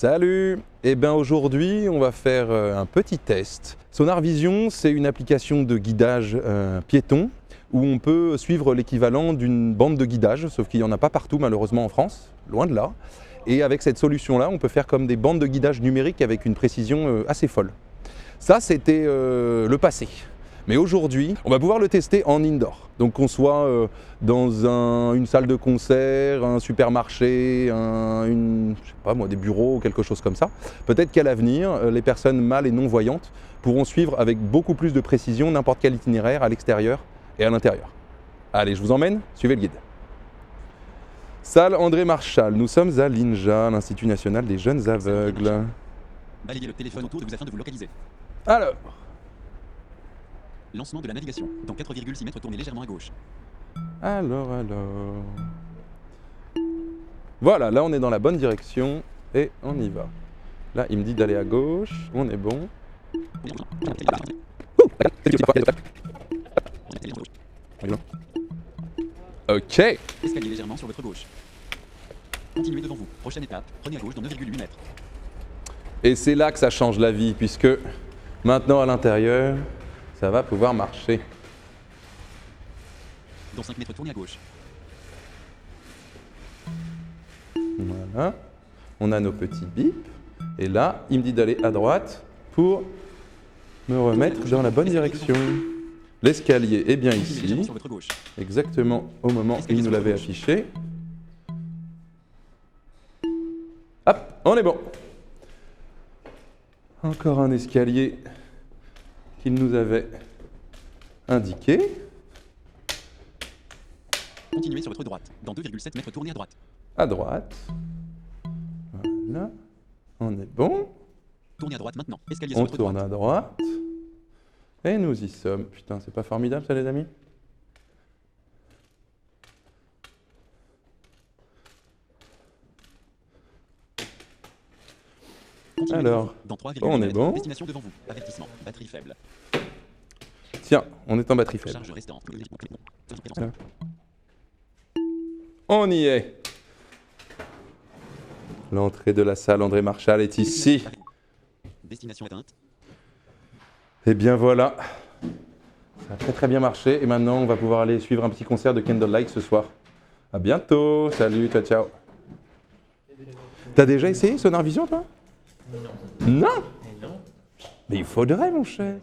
Salut! Eh bien aujourd'hui, on va faire un petit test. Sonar Vision, c'est une application de guidage piéton où on peut suivre l'équivalent d'une bande de guidage, sauf qu'il n'y en a pas partout malheureusement en France, loin de là. Et avec cette solution-là, on peut faire comme des bandes de guidage numériques avec une précision assez folle. Ça, c'était le passé. Mais aujourd'hui, on va pouvoir le tester en indoor. Donc qu'on soit dans une salle de concert, un supermarché, je sais pas moi, des bureaux, quelque chose comme ça. Peut-être qu'à l'avenir, les personnes mâles et non-voyantes pourront suivre avec beaucoup plus de précision n'importe quel itinéraire à l'extérieur et à l'intérieur. Allez, je vous emmène, suivez le guide. Salle André Marchal, nous sommes à l'INJA, l'Institut National des Jeunes Aveugles. Balayez le téléphone autour de vous afin de vous localiser. Alors, Lancement de la navigation. Dans 4,6 mètres, tournez légèrement à gauche. alors. Voilà, là on est dans la bonne direction et on y va. Là, il me dit d'aller à gauche, on est bon. Ok. Escalier légèrement sur votre gauche. Continuez devant vous. Prochaine étape, prenez à gauche dans 9,8 mètres. Et c'est là que ça change la vie, puisque maintenant à l'intérieur, ça va pouvoir marcher. Dans 5 mètres, tournez à gauche. Voilà. On a nos petits bips. Et là, il me dit d'aller à droite pour me remettre dans la bonne direction. L'escalier est bien Continuez légèrement ici, sur votre gauche. exactement au moment où il nous l'avait affiché. Hop, on est bon. Encore un escalier qu'il nous avait indiqué. Continuez sur votre droite. Dans 2,7 mètres, tournez à droite. À droite. Voilà. On est bon. Tournez à droite maintenant. Escalier sur On votre tourne droite. à droite. Et nous y sommes. Putain, c'est pas formidable ça les amis? Continuez Alors, devant vous. Dans 3,8 on est mètres, bon. destination devant vous. Avertissement. Batterie faible. Tiens, on est en batterie faible. Charge restante. Voilà. On y est. L'entrée de la salle André Marchal est ici. Destination éteinte. Et bien voilà. Ça a très très bien marché. Et maintenant, on va pouvoir aller suivre un petit concert de Candlelight ce soir. À bientôt. Salut, ciao, ciao. T'as déjà essayé Sonar Vision, toi? Non. Non? Mais il faudrait, mon cher.